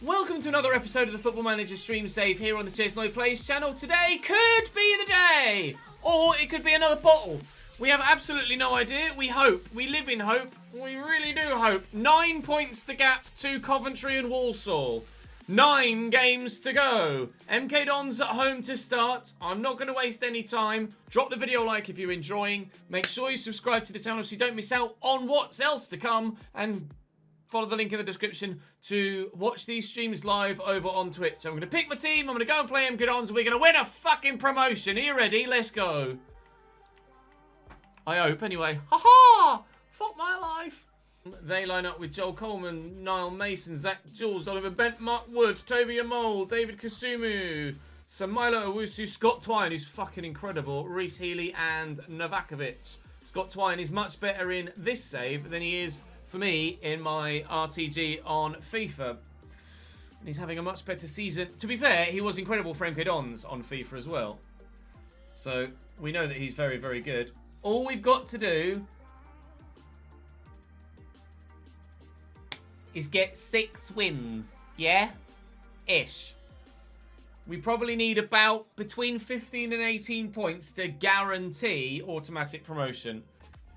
Welcome to another episode of the Football Manager Stream Save here on the ChesnoidPlays channel. Today could be the day, or it could be another bottle. We have absolutely no idea. We hope. We live in hope. We really do hope. 9 points the gap to Coventry and Walsall. 9 games to go. MK Dons at home to start. I'm not going to waste any time. Drop the video like if you're enjoying. Make sure you subscribe to the channel so you don't miss out on what's else to come. And follow the link in the description to watch these streams live over on Twitch. I'm going to pick my team. I'm going to go and play MK Dons. We're going to win a fucking promotion. Are you ready? Let's go. I hope, anyway. Ha-ha! Fuck my life. They line up with Joel Coleman, Niall Mason, Zach Jules, Oliver Bent, Mark Wood, Toby Amol, David Kasumu, Samuelo Owusu, Scott Twine, who's fucking incredible, Reece Healy, and Novakovic. Scott Twine is much better in this save than he is, for me, in my RTG on FIFA. And he's having a much better season. To be fair, he was incredible for MK Dons on FIFA as well. So, we know that he's very, very good. All we've got to do is get 6 wins, yeah? Ish. We probably need about between 15 and 18 points to guarantee automatic promotion.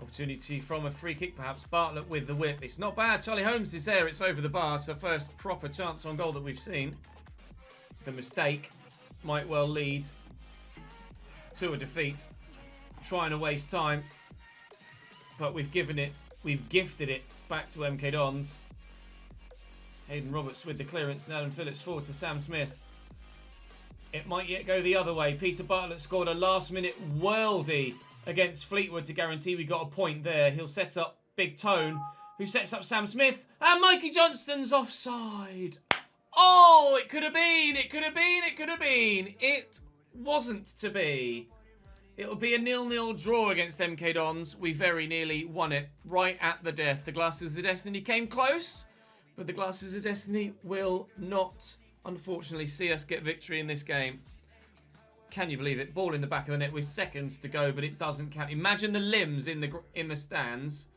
Opportunity from a free kick, perhaps. Bartlett with the whip. It's not bad. Charlie Holmes is there. It's over the bar. So first proper chance on goal that we've seen. The mistake might well lead to a defeat. Trying to waste time. But we've gifted it back to MK Dons. Hayden Roberts with the clearance, and Alan Phillips forward to Sam Smith. It might yet go the other way. Peter Bartlett scored a last-minute worldie against Fleetwood to guarantee we got a point there. He'll set up Big Tone, who sets up Sam Smith, and Mikey Johnston's offside. Oh, it could have been, it could have been, it could have been. It wasn't to be. It'll be a 0-0 draw against MK Dons. We very nearly won it right at the death. The Glasses of Destiny came close. But the Glasses of Destiny will not, unfortunately, see us get victory in this game. Can you believe it? Ball in the back of the net with seconds to go, but it doesn't count. Imagine the limbs in the stands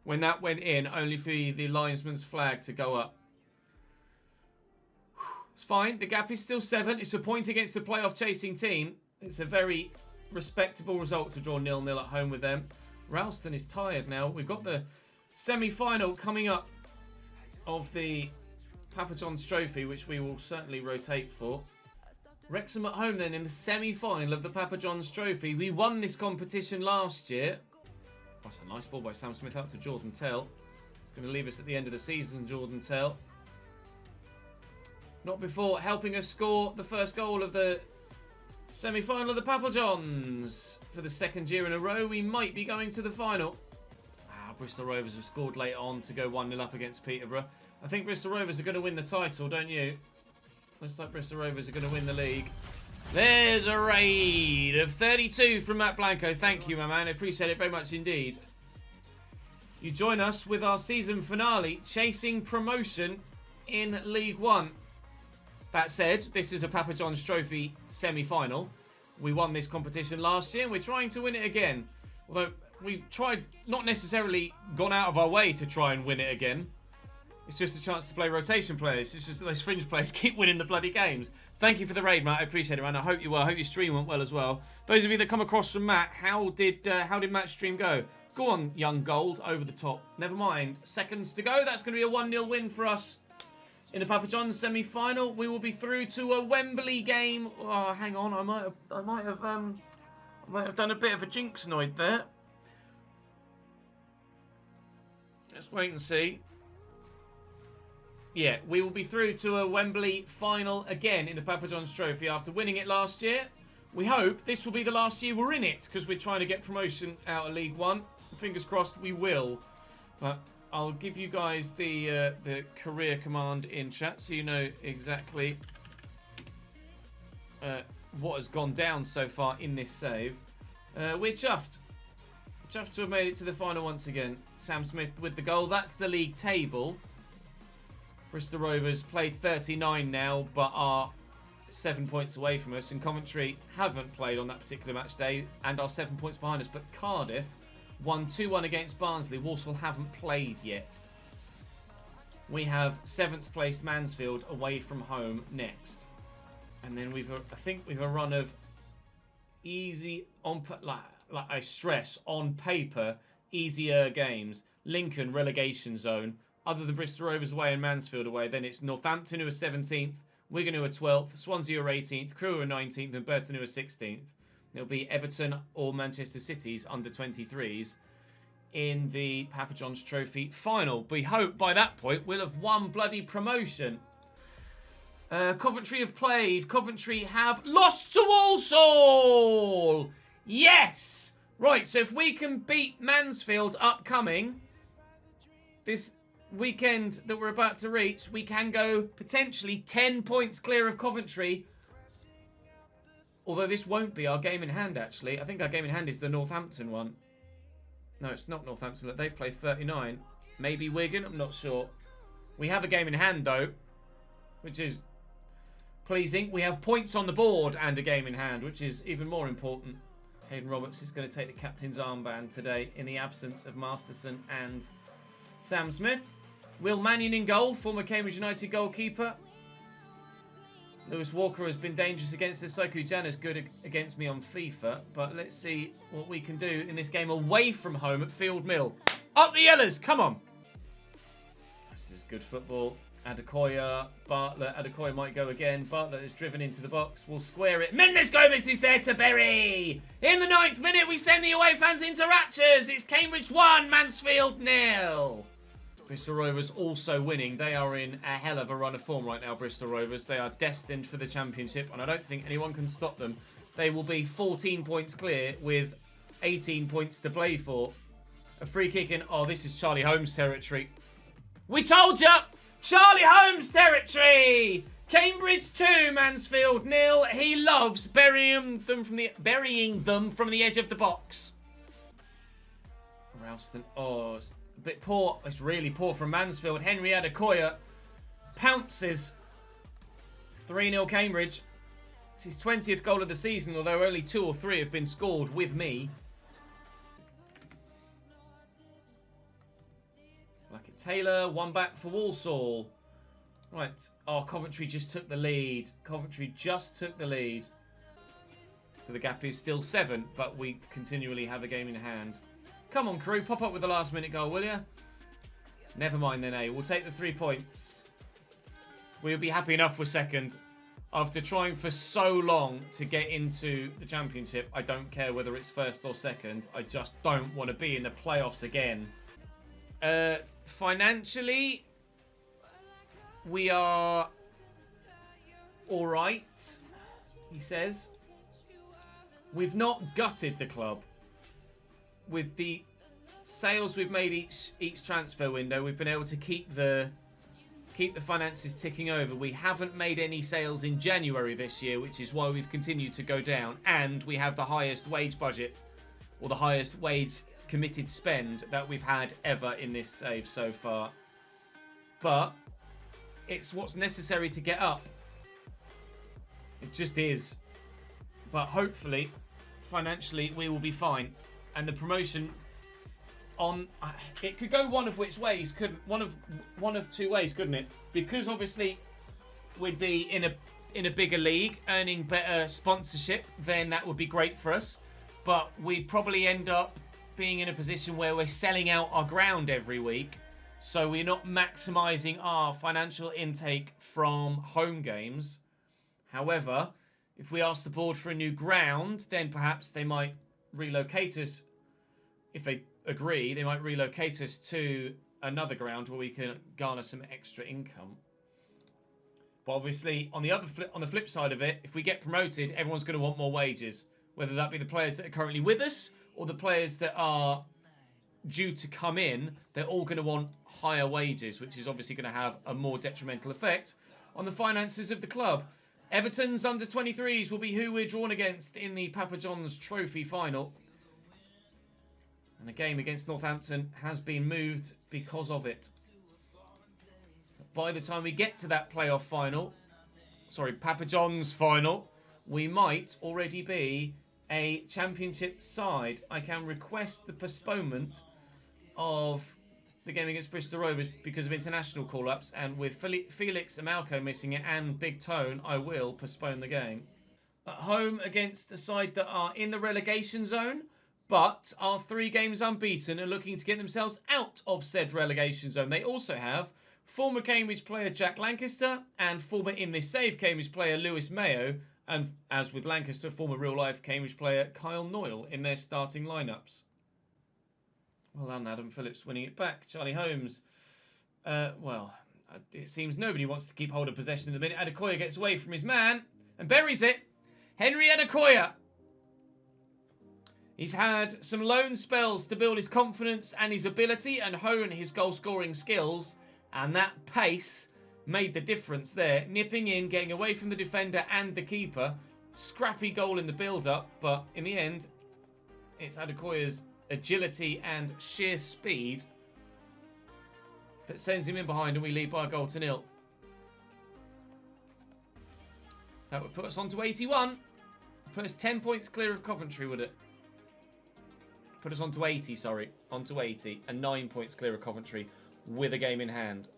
when that went in, only for the linesman's flag to go up. It's fine. The gap is still 7. It's a point against the playoff chasing team. It's a very respectable result to draw 0-0 at home with them. Ralston is tired now. We've got the semi-final coming up of the Papa John's Trophy, which we will certainly rotate for. Wrexham at home then in the semi-final of the Papa John's Trophy. We won this competition last year. That's a nice ball by Sam Smith out to Jordan Tell. It's going to leave us at the end of the season, Jordan Tell. Not before helping us score the first goal of the semi-final of the Papa John's. For the 2nd year in a row, we might be going to the final. Bristol Rovers have scored late on to go 1-0 up against Peterborough. I think Bristol Rovers are going to win the title, don't you? Looks like Bristol Rovers are going to win the league. There's a raid of 32 from Matt Blanco. Thank you, my man. I appreciate it very much indeed. You join us with our season finale, chasing promotion in League One. That said, this is a Papa John's Trophy semi-final. We won this competition last year and we're trying to win it again. Although we've tried, not necessarily gone out of our way to try and win it again. It's just a chance to play rotation players. It's just that those fringe players keep winning the bloody games. Thank you for the raid, Matt. I appreciate it, man. I hope you well. I hope your stream went well as well. Those of you that come across from Matt, how did Matt's stream go? Go on, young gold, over the top. Never mind. Seconds to go. That's going to be a 1-0 win for us in the Papa John's semi-final. We will be through to a Wembley game. Oh, hang on. I might have done a bit of a jinxnoid there. Let's wait and see. Yeah, we will be through to a Wembley final again in the Papa John's Trophy after winning it last year. We hope this will be the last year we're in it because we're trying to get promotion out of League One. Fingers crossed we will. But I'll give you guys the career command in chat so you know exactly what has gone down so far in this save. We're chuffed. Chuffed to have made it to the final once again. Sam Smith with the goal. That's the league table. Bristol Rovers played 39 now, but are 7 points away from us. And Coventry haven't played on that particular match day and are 7 points behind us. But Cardiff won 2-1 against Barnsley. Walsall haven't played yet. we have 7th placed Mansfield away from home next. And then I think we've a run of easy, like I stress, on paper, easier games. Lincoln, relegation zone. Other than Bristol Rovers away and Mansfield away, then it's Northampton who are 17th, Wigan who are 12th, Swansea who are 18th, Crewe who are 19th, and Burton who are 16th. It'll be Everton or Manchester City's under 23s in the Papa John's Trophy final. We hope by that point we'll have won bloody promotion. Coventry have played. Coventry have lost to Walsall. Yes! Right, so if we can beat Mansfield upcoming, this weekend that we're about to reach, we can go potentially 10 points clear of Coventry. Although this won't be our game in hand, actually. I think our game in hand is the Northampton one. No, it's not Northampton. Look, they've played 39. Maybe Wigan, I'm not sure. We have a game in hand, though, which is pleasing. We have points on the board and a game in hand, which is even more important. Hayden Roberts is going to take the captain's armband today in the absence of Masterson and Sam Smith. Will Mannion in goal, former Cambridge United goalkeeper. Lewis Walker has been dangerous against us. Soku Jan is good against me on FIFA. But let's see what we can do in this game away from home at Field Mill. Up the Yellers, come on. This is good football. Adekoya, Bartlett. Adekoya might go again. Bartlett is driven into the box. We'll square it. Mendes Gomez is there to bury. In the 9th minute, we send the away fans into raptures. It's Cambridge 1, Mansfield 0. Bristol Rovers also winning. They are in a hell of a run of form right now, Bristol Rovers. They are destined for the championship, and I don't think anyone can stop them. They will be 14 points clear with 18 points to play for. A free kick in. Oh, this is Charlie Holmes territory. We told you! Charlie Holmes territory! Cambridge 2, Mansfield 0. He loves burying them from the edge of the box. Ralston. Oh, it's a bit poor. It's really poor from Mansfield. Henry Adekoya pounces. 3-0 Cambridge. It's his 20th goal of the season, although only 2 or 3 have been scored with me. Luckett Taylor, one back for Walsall. Right. Oh, Coventry just took the lead. Coventry just took the lead. So the gap is still 7, but we continually have a game in hand. Come on, Crew. Pop up with the last-minute goal, will you? Never mind then, eh? We'll take the 3 points. We'll be happy enough with second. After trying for so long to get into the championship, I don't care whether it's first or second. I just don't want to be in the playoffs again. Financially, we are all right, he says. We've not gutted the club. With the sales we've made each transfer window, we've been able to keep the finances ticking over. We haven't made any sales in January this year, which is why we've continued to go down. And we have the highest wage budget, or the highest wage committed spend that we've had ever in this save so far. But it's what's necessary to get up. It just is. But hopefully, financially, we will be fine. And the promotion it could go one of which ways, one of two ways, couldn't it? Because obviously we'd be in a bigger league, earning better sponsorship, then that would be great for us. But we'd probably end up being in a position where we're selling out our ground every week, so we're not maximising our financial intake from home games. However, if we ask the board for a new ground, then perhaps they might relocate us. If they agree, they might relocate us to another ground where we can garner some extra income. But obviously, on the flip side of it, if we get promoted, everyone's going to want more wages. Whether that be the players that are currently with us or the players that are due to come in, they're all going to want higher wages, which is obviously going to have a more detrimental effect on the finances of the club. Everton's under-23s will be who we're drawn against in the Papa John's Trophy final. And the game against Northampton has been moved because of it. By the time we get to that playoff final, Papa John's final, we might already be a championship side. I can request the postponement of the game against Bristol Rovers because of international call-ups, and with Felix Amalco missing it and Big Tone, I will postpone the game. At home against a side that are in the relegation zone, but are 3 games unbeaten and looking to get themselves out of said relegation zone. They also have former Cambridge player Jack Lancaster and former In This Save Cambridge player Lewis Mayo, and as with Lancaster, former real-life Cambridge player Kyle Noyle in their starting lineups. Well done, Adam Phillips winning it back. Charlie Holmes. Well, it seems nobody wants to keep hold of possession in the minute. Adekoya gets away from his man and buries it. Henry Adekoya. He's had some loan spells to build his confidence and his ability and hone his goal-scoring skills. And that pace made the difference there. Nipping in, getting away from the defender and the keeper. Scrappy goal in the build-up, but in the end, it's Adekoya's agility and sheer speed that sends him in behind, and we lead by a goal to 0. That would put us on to 81. Put us 10 points clear of Coventry, would it? Put us on to 80, sorry. On to 80. And 9 points clear of Coventry with a game in hand.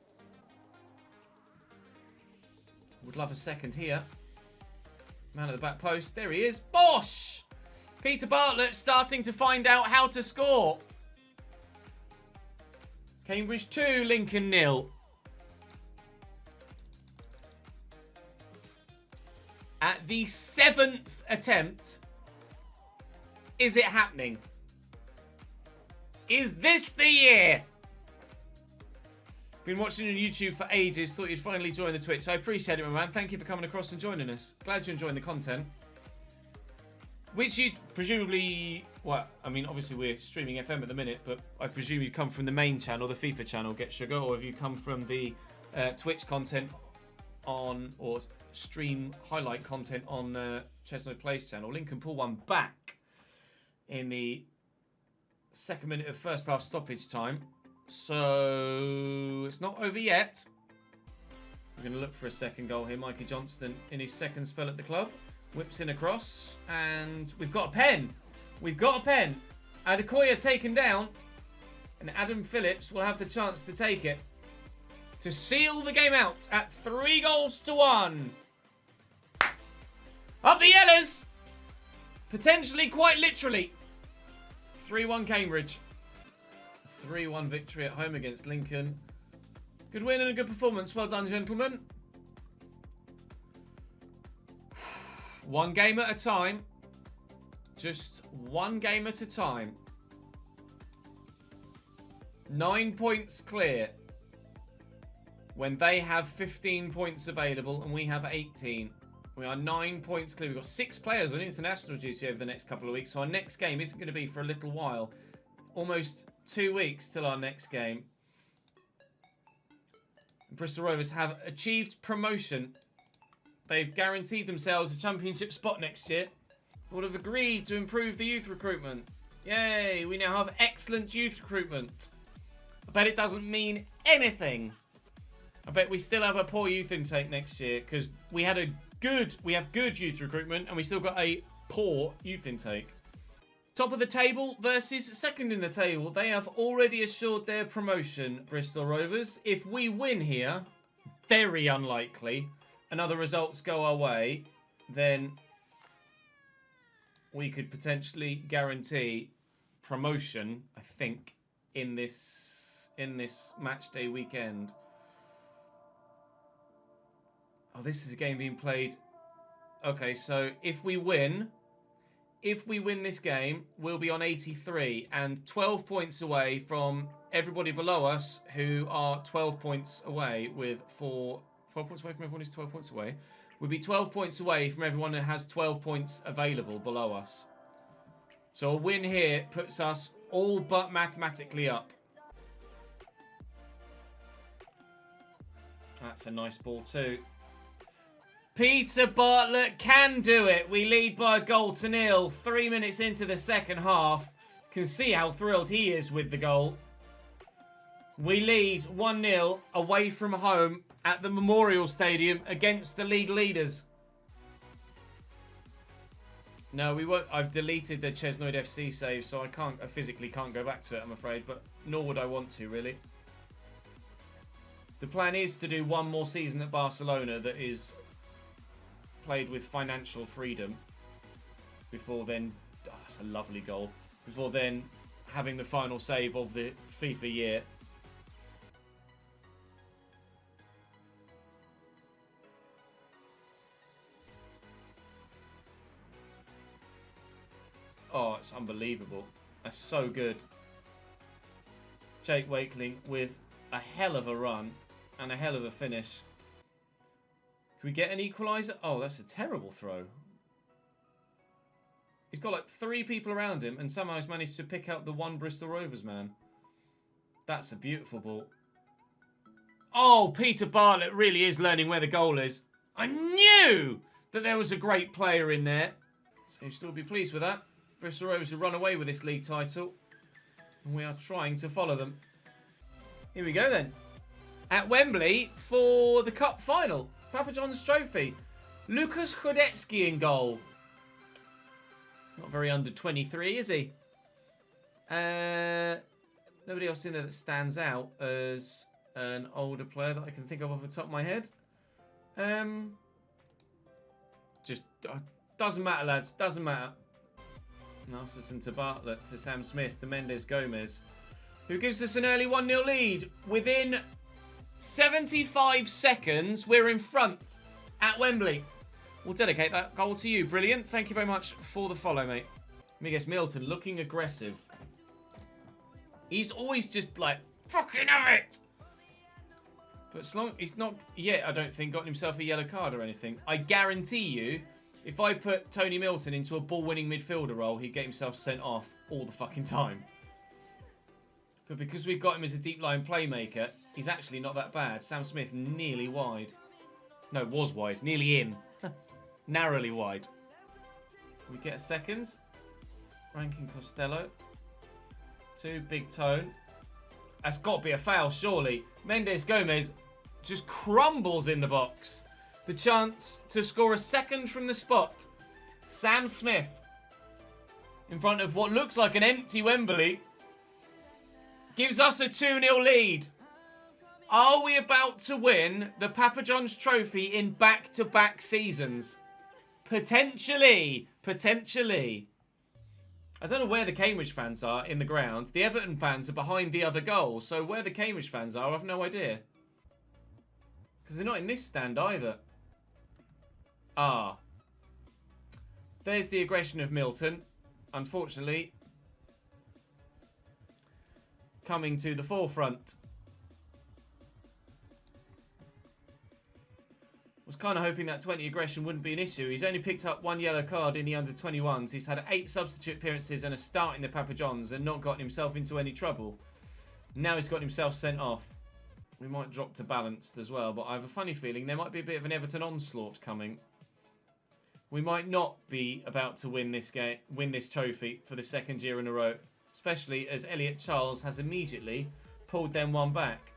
Would love a second here. Man at the back post. There he is. Bosh! Peter Bartlett starting to find out how to score. Cambridge 2, Lincoln 0. At the 7th attempt, is it happening? Is this the year? Been watching on YouTube for ages, thought you'd finally join the Twitch. I appreciate it, my man. Thank you for coming across and joining us. Glad you're enjoying the content. Which you presumably, well, I mean, obviously we're streaming FM at the minute, but I presume you come from the main channel, the FIFA channel, Get Sugar, or have you come from the Twitch content on, or stream highlight content on ChesnoidPlays channel. Lincoln pull one back in the 2nd minute of first half stoppage time. So it's not over yet. We're going to look for a second goal here. Mikey Johnston in his 2nd spell at the club. Whips in across, and we've got a pen. We've got a pen. Adekoya taken down, and Adam Phillips will have the chance to take it to seal the game out at 3-1. Up the Yellers! Potentially, quite literally. 3-1 Cambridge. 3-1 victory at home against Lincoln. Good win and a good performance. Well done, gentlemen. 1 game at a time. Just 1 game at a time. 9 points clear when they have 15 points available and we have 18. We are 9 points clear. We've got 6 players on international duty over the next couple of weeks, so our next game isn't going to be for a little while. Almost 2 weeks till our next game. Bristol Rovers have achieved promotion. They've guaranteed themselves a championship spot next year. Would have agreed to improve the youth recruitment. Yay, we now have excellent youth recruitment. I bet it doesn't mean anything. I bet we still have a poor youth intake next year because we have good youth recruitment and we still got a poor youth intake. Top of the table versus 2nd in the table. They have already assured their promotion, Bristol Rovers. If we win here, very unlikely, and other results go our way, then we could potentially guarantee promotion, I think, in this match day weekend. Oh, this is a game being played. Okay, so if we win this game, we'll be on 83 and 12 points away from everybody below us who are 12 points away with 12 points away from everyone who's 12 points away. We'd be 12 points away from everyone that has 12 points available below us. So a win here puts us all but mathematically up. That's a nice ball too. Peter Bartlett can do it. We lead by a goal to 0. 3 minutes into the 2nd half. Can see how thrilled he is with the goal. We lead 1-0 away from home at the Memorial Stadium against the league leaders. No, we won't. I've deleted the Chesnoid FC save, so I physically can't go back to it, I'm afraid. But nor would I want to, really. The plan is to do one more season at Barcelona that is played with financial freedom. Before then, oh, that's a lovely goal. Before then, having the final save of the FIFA year. Oh, it's unbelievable. That's so good. Jake Wakeling with a hell of a run and a hell of a finish. Can we get an equaliser? Oh, that's a terrible throw. He's got like 3 people around him and somehow he's managed to pick out the one Bristol Rovers man. That's a beautiful ball. Oh, Peter Bartlett really is learning where the goal is. I knew that there was a great player in there. So you'll still be pleased with that. Bristol Rovers have run away with this league title. And we are trying to follow them. Here we go then. At Wembley for the Cup final. Papa John's Trophy. Lukas Hradecky in goal. Not very under 23, is he? Nobody else in there that stands out as an older player that I can think of off the top of my head. Just doesn't matter, lads. Doesn't matter. Narcisson to Bartlett, to Sam Smith, to Mendes Gomez, who gives us an early 1-0 lead. Within 75 seconds, we're in front at Wembley. We'll dedicate that goal to you. Brilliant. Thank you very much for the follow, mate. Miguel Milton looking aggressive. He's always just like, fucking have it. But as long he's not yet, I don't think, gotten himself a yellow card or anything. I guarantee you, if I put Tony Milton into a ball-winning midfielder role, he'd get himself sent off all the fucking time. But because we've got him as a deep-line playmaker, he's actually not that bad. Sam Smith nearly wide. No, was wide. Nearly in. Narrowly wide. Can we get a second? Rankin Costello. 2, Big Tone. That's got to be a foul, surely. Mendes Gomez just crumbles in the box. The chance to score a second from the spot. Sam Smith in front of what looks like an empty Wembley gives us a 2-0 lead. Are we about to win the Papa John's Trophy in back-to-back seasons? Potentially. Potentially. I don't know where the Cambridge fans are in the ground. The Everton fans are behind the other goal. So where the Cambridge fans are, I have no idea. Because they're not in this stand either. Ah. There's the aggression of Milton. Unfortunately, coming to the forefront. Was kind of hoping that 20 aggression wouldn't be an issue. He's only picked up 1 yellow card in the under-21s. He's had 8 substitute appearances and a start in the Papa John's and not gotten himself into any trouble. Now he's got himself sent off. We might drop to balanced as well, but I have a funny feeling there might be a bit of an Everton onslaught coming. We might not be about to win this game, win this trophy for the 2nd year in a row, especially as Elliot Charles has immediately pulled them one back.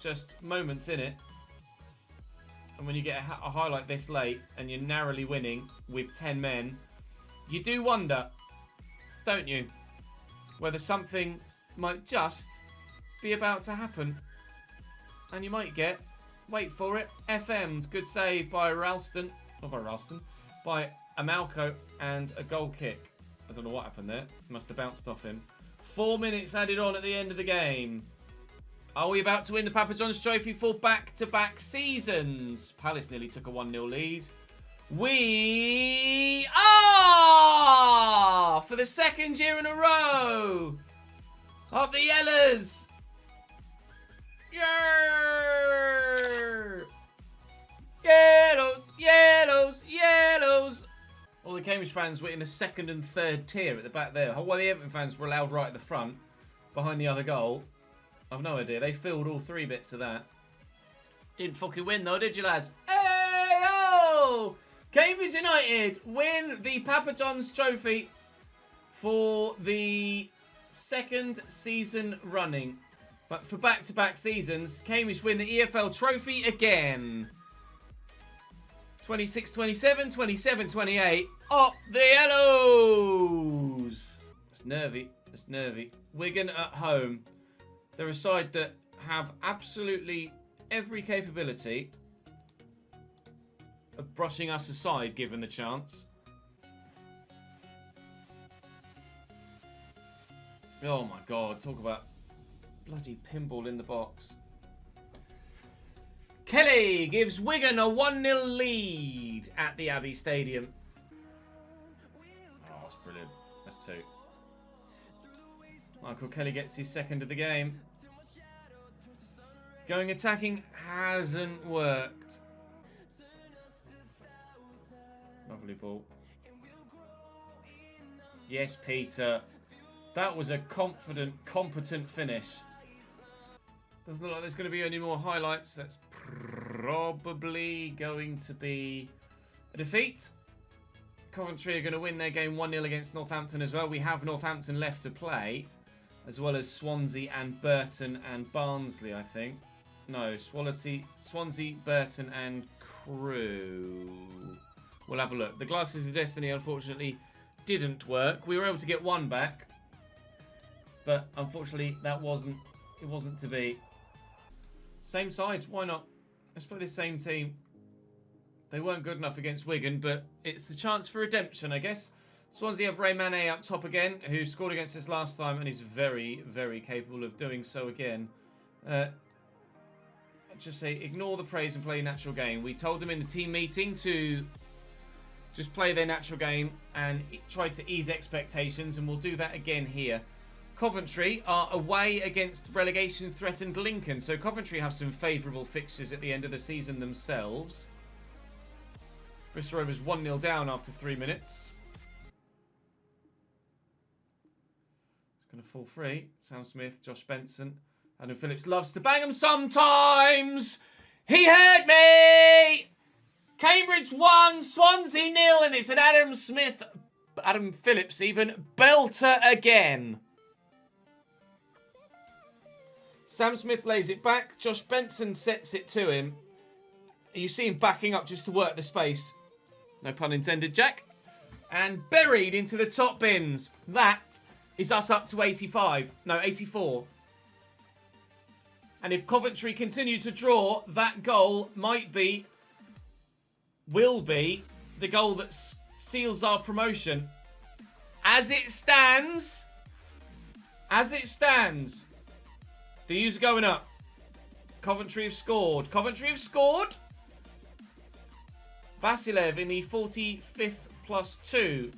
Just moments in it. And when you get a highlight this late and you're narrowly winning with 10 men, you do wonder, don't you, whether something might just be about to happen. And you might get, wait for it, FM'd. Good save by Ralston, not by Ralston, by Amalco, and a goal kick. I don't know what happened there. Must have bounced off him. 4 minutes added on at the end of the game. Are we about to win the Papa John's Trophy for back-to-back seasons? Palace nearly took a 1-0 lead. We are! For the 2nd year in a row! Up the Yellers! Yeah! Yellows! Yellows! Yellows! All the Cambridge fans were in the 2nd and 3rd tier at the back there. While the Everton fans were allowed right at the front, behind the other goal. I've no idea. They filled all 3 bits of that. Didn't fucking win though, did you lads? Hey-oh! Cambridge United win the Papa John's Trophy for the 2nd season running. But for back-to-back seasons, Cambridge win the EFL Trophy again. 26-27, 27-28. Up the Yellows! It's nervy. It's nervy. Wigan at home. They're a side that have absolutely every capability of brushing us aside given the chance. Oh my god, talk about bloody pinball in the box. Kelly gives Wigan a 1-0 lead at the Abbey Stadium. Oh, that's brilliant. That's 2. Michael Kelly gets his second of the game. Going attacking hasn't worked. Lovely ball. Yes, Peter. That was a confident, competent finish. Doesn't look like there's going to be any more highlights. That's probably going to be a defeat. Coventry are going to win their game 1-0 against Northampton as well. We have Northampton left to play, as well as Swansea and Burton and Barnsley, I think. No, Swansea, Burton and Crewe. We'll have a look. The Glasses of Destiny, unfortunately, didn't work. We were able to get 1 back, but unfortunately, it wasn't to be. Same side, why not? Let's play the same team. They weren't good enough against Wigan, but it's the chance for redemption, I guess. Swansea have Ray Mané up top again, who scored against us last time and is very, very capable of doing so again. Just say, ignore the praise and play a natural game. We told them in the team meeting to just play their natural game and try to ease expectations, and we'll do that again here. Coventry are away against relegation-threatened Lincoln, so Coventry have some favourable fixtures at the end of the season themselves. Bristol Rovers 1-0 down after 3 minutes. It's going to fall free. Sam Smith, Josh Benson. Adam Phillips loves to bang them sometimes. He heard me! Cambridge 1, Swansea 0, and it's an Adam Phillips even, belter again. Sam Smith lays it back. Josh Benson sets it to him. You see him backing up just to work the space. No pun intended, Jack. And buried into the top bins. That is us up to 85. No, 84. And if Coventry continue to draw, that goal will be the goal that seals our promotion. As it stands, the U's are going up. Coventry have scored. Vasilev in the 45th +2.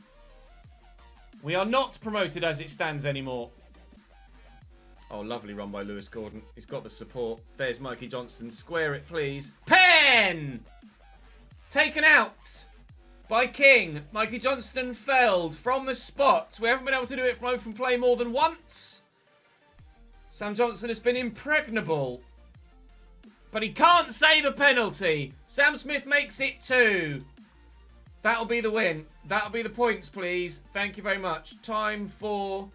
We are not promoted as it stands anymore. Oh, lovely run by Lewis Gordon. He's got the support. There's Mikey Johnston. Square it, please. Pen! Taken out by King. Mikey Johnston felled from the spot. We haven't been able to do it from open play more than once. Sam Johnson has been impregnable, but he can't save a penalty. Sam Smith makes it 2. That'll be the win. That'll be the points, please. Thank you very much. Time for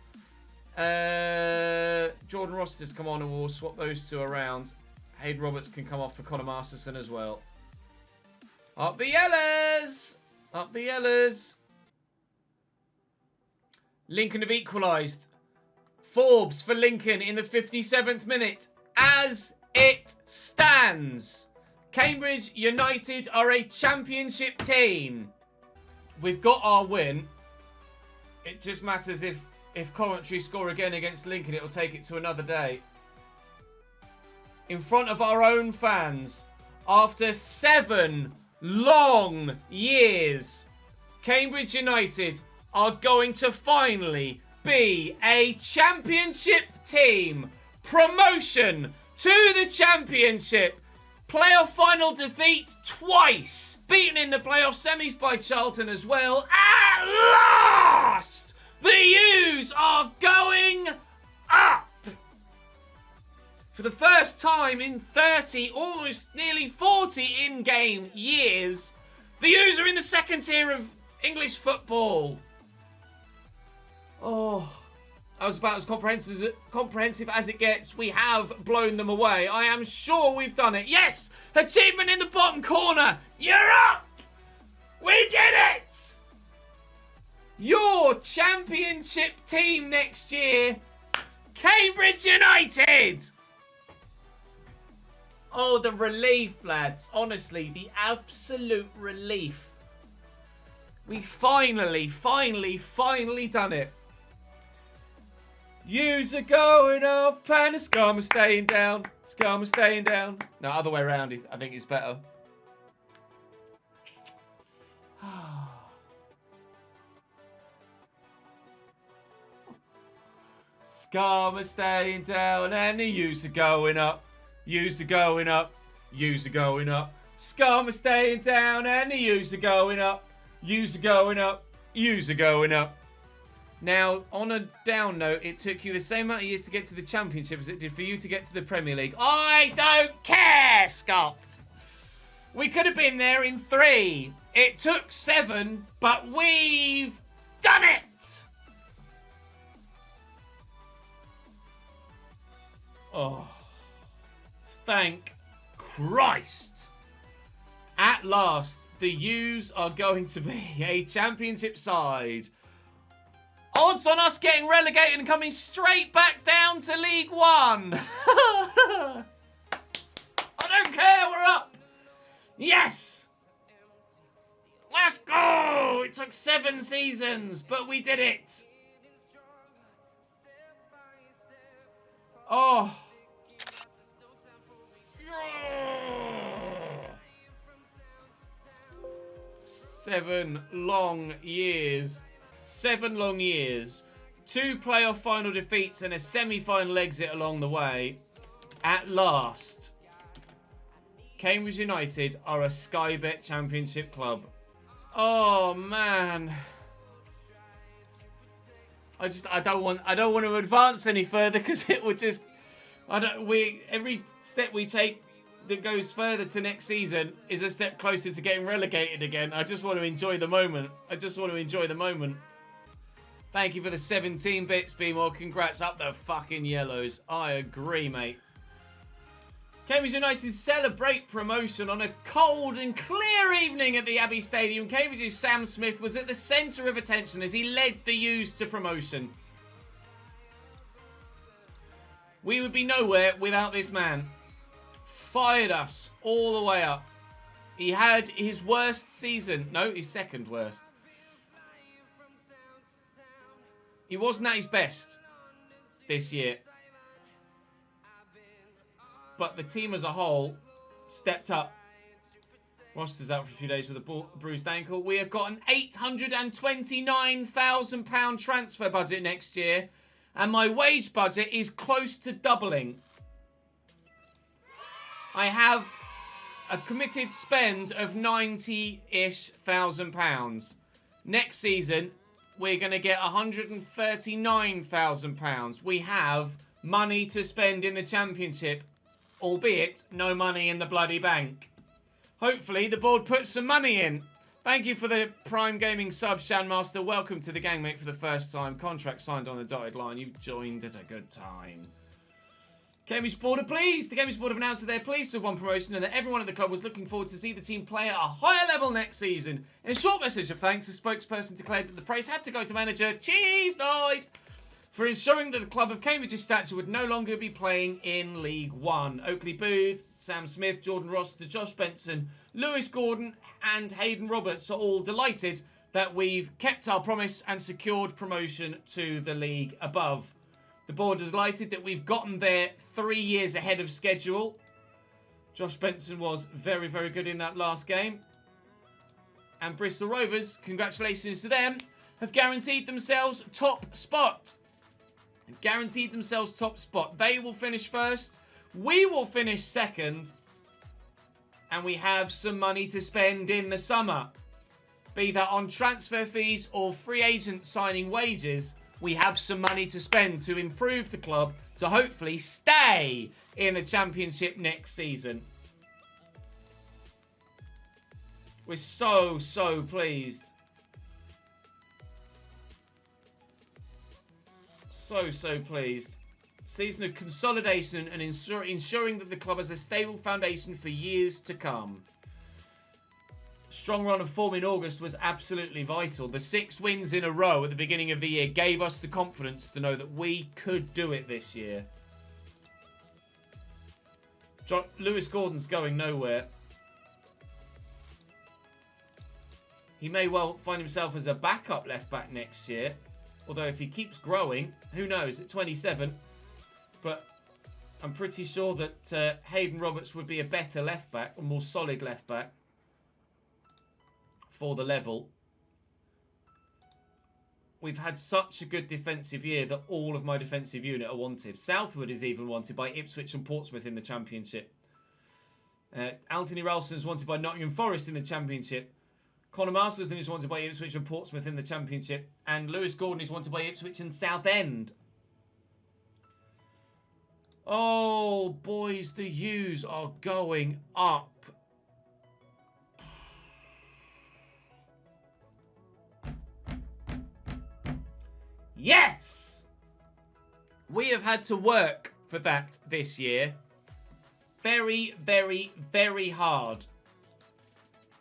Jordan Ross to come on, and we'll swap those 2 around. Hayden Roberts can come off for Conor Masterson as well. Up the Yellers! Up the Yellers! Lincoln have equalised. Forbes for Lincoln in the 57th minute. As it stands, Cambridge United are a championship team. We've got our win. It just matters if Coventry score again against Lincoln, it'll take it to another day. In front of our own fans, after 7 long years, Cambridge United are going to finally be a championship team. Promotion to the championship. Playoff final defeat twice. Beaten in the playoff semis by Charlton as well. At last, the U's are going up. For the first time in 30, almost nearly 40 in-game years, the U's are in the second tier of English football. Oh, that was about as comprehensive as it gets. We have blown them away. I am sure we've done it. Yes! Achievement in the bottom corner. You're up! We did it! Your championship team next year, Cambridge United! Oh, the relief, lads. Honestly, the absolute relief. We finally done it. Yous are going off, and the scum are staying down. Scum are staying down. No, other way around, I think it's better. Scum are staying down, and the yous are going up. Yous are going up. Yous are going up. Scum are staying down, and the yous are going up. Yous are going up. Yous are going up. Now, on a down note, it took you the same amount of years to get to the Championship as it did for you to get to the Premier League. I don't care, Scott. We could have been there in 3. It took 7, but we've done it. Oh, thank Christ. At last, the U's are going to be a Championship side. Odds on us getting relegated and coming straight back down to League One. I don't care, we're up. Yes. Let's go. It took 7 seasons, but we did it. Oh. 7 long years. 7 long years. 2 playoff final defeats and a semi-final exit along the way. At last, Cambridge United are a Sky Bet Championship club. Oh man. I don't want to advance any further because it would just every step we take that goes further to next season is a step closer to getting relegated again. I just want to enjoy the moment. Thank you for the 17 bits, B-More. Congrats, up the fucking yellows. I agree, mate. Cambridge United celebrate promotion on a cold and clear evening at the Abbey Stadium. Cambridge's Sam Smith was at the centre of attention as he led the U's to promotion. We would be nowhere without this man. Fired us all the way up. He had his worst season. No, his second worst. He wasn't at his best this year. But the team as a whole stepped up. Roster's out for a few days with a bruised ankle. We have got an £829,000 transfer budget next year. And my wage budget is close to doubling. I have a committed spend of £90-ish thousand. Next season, we're going to get £139,000. We have money to spend in the Championship, albeit no money in the bloody bank. Hopefully, the board puts some money in. Thank you for the Prime Gaming sub, Shanmaster. Welcome to the gang, mate, for the first time. Contract signed on the dotted line. You've joined at a good time. Cambridge Board are pleased. The Cambridge Board have announced that they're pleased to have won promotion and that everyone at the club was looking forward to see the team play at a higher level next season. In a short message of thanks, a spokesperson declared that the praise had to go to manager Chesnoid for ensuring that the club of Cambridge's stature would no longer be playing in League One. Oakley Booth, Sam Smith, Jordan Rossiter, Josh Benson, Lewis Gordon and Hayden Roberts are all delighted that we've kept our promise and secured promotion to the league above. The board is delighted that we've gotten there 3 years ahead of schedule. Josh Benson was very, very good in that last game. And Bristol Rovers, congratulations to them, have guaranteed themselves top spot. Guaranteed themselves top spot. They will finish first. We will finish second. And we have some money to spend in the summer. Be that on transfer fees or free agent signing wages, we have some money to spend to improve the club to hopefully stay in the Championship next season. We're so, so pleased. So, so pleased. Season of consolidation and ensuring that the club has a stable foundation for years to come. Strong run of form in August was absolutely vital. The 6 wins in a row at the beginning of the year gave us the confidence to know that we could do it this year. Lewis Gordon's going nowhere. He may well find himself as a backup left-back next year. Although if he keeps growing, who knows, at 27. But I'm pretty sure that Hayden Roberts would be a better left-back, a more solid left-back for the level. We've had such a good defensive year that all of my defensive unit are wanted. Southwood is even wanted by Ipswich and Portsmouth in the Championship. Anthony Ralston is wanted by Nottingham Forest in the Championship. Connor Masterson is wanted by Ipswich and Portsmouth in the Championship. And Lewis Gordon is wanted by Ipswich and Southend. Oh, boys, the U's are going up. Yes! We have had to work for that this year. Very, very, very hard.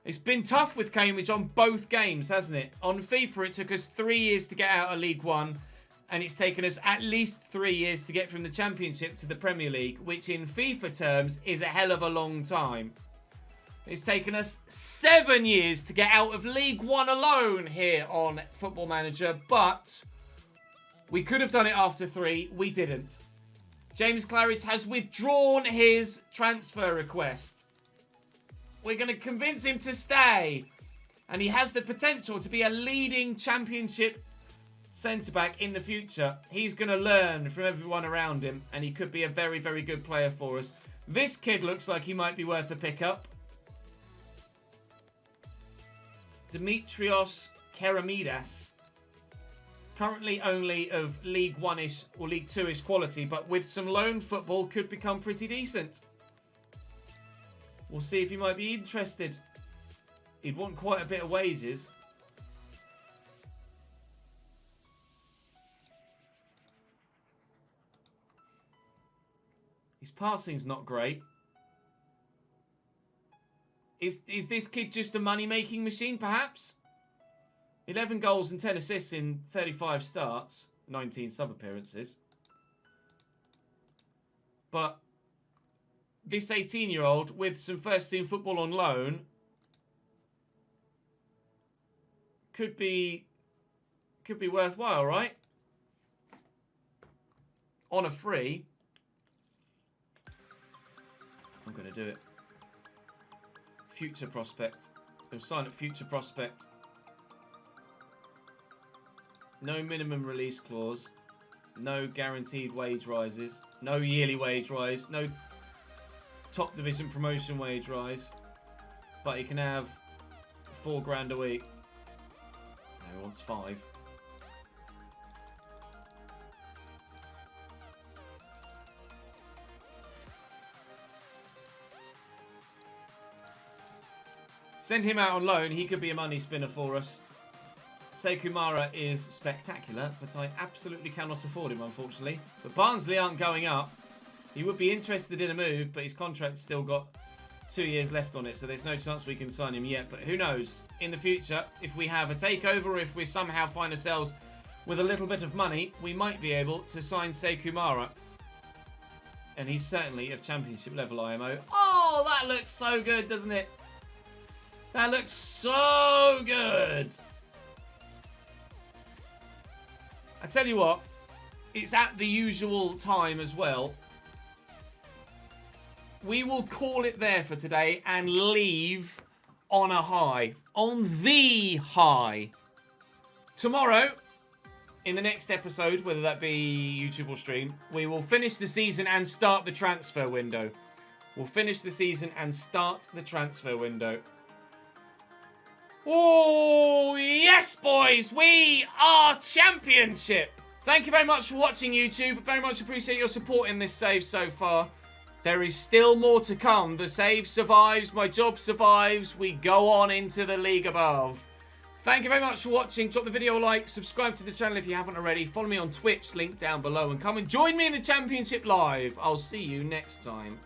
It's been tough with Cambridge on both games, hasn't it? On FIFA, it took us 3 years to get out of League One. And it's taken us at least 3 years to get from the Championship to the Premier League, which in FIFA terms is a hell of a long time. It's taken us 7 years to get out of League One alone here on Football Manager, but we could have done it after 3. We didn't. James Claridge has withdrawn his transfer request. We're going to convince him to stay. And he has the potential to be a leading Championship centre-back in the future. He's going to learn from everyone around him. And he could be a very, very good player for us. This kid looks like he might be worth a pickup. Dimitrios Keramidas. Currently only of League One-ish or League Two-ish quality. But with some loan football could become pretty decent. We'll see if he might be interested. He'd want quite a bit of wages. His passing's not great. Is this kid just a money-making machine, perhaps? 11 goals and 10 assists in 35 starts. 19 sub-appearances. But this 18-year-old with some first-team football on loan could be worthwhile, right? On a free. I'm going to do it. Future prospect. They'll sign up future prospect. No minimum release clause. No guaranteed wage rises. No yearly wage rise. No top division promotion wage rise. But he can have $4 a week. No, he wants 5. Send him out on loan. He could be a money spinner for us. Sekumara is spectacular, but I absolutely cannot afford him, unfortunately. But Barnsley aren't going up. He would be interested in a move, but his contract's still got 2 years left on it, so there's no chance we can sign him yet. But who knows? In the future, if we have a takeover, or if we somehow find ourselves with a little bit of money, we might be able to sign Sekumara. And he's certainly of Championship level IMO. Oh, that looks so good, doesn't it? That looks so good. I tell you what, it's at the usual time as well. We will call it there for today and leave on a high. On the high. Tomorrow, in the next episode, whether that be YouTube or stream, we will finish the season and start the transfer window. We'll finish the season and start the transfer window. Oh, yes, boys. We are Championship. Thank you very much for watching, YouTube. Very much appreciate your support in this save so far. There is still more to come. The save survives. My job survives. We go on into the league above. Thank you very much for watching. Drop the video a like. Subscribe to the channel if you haven't already. Follow me on Twitch. Link down below. And come and join me in the Championship live. I'll see you next time.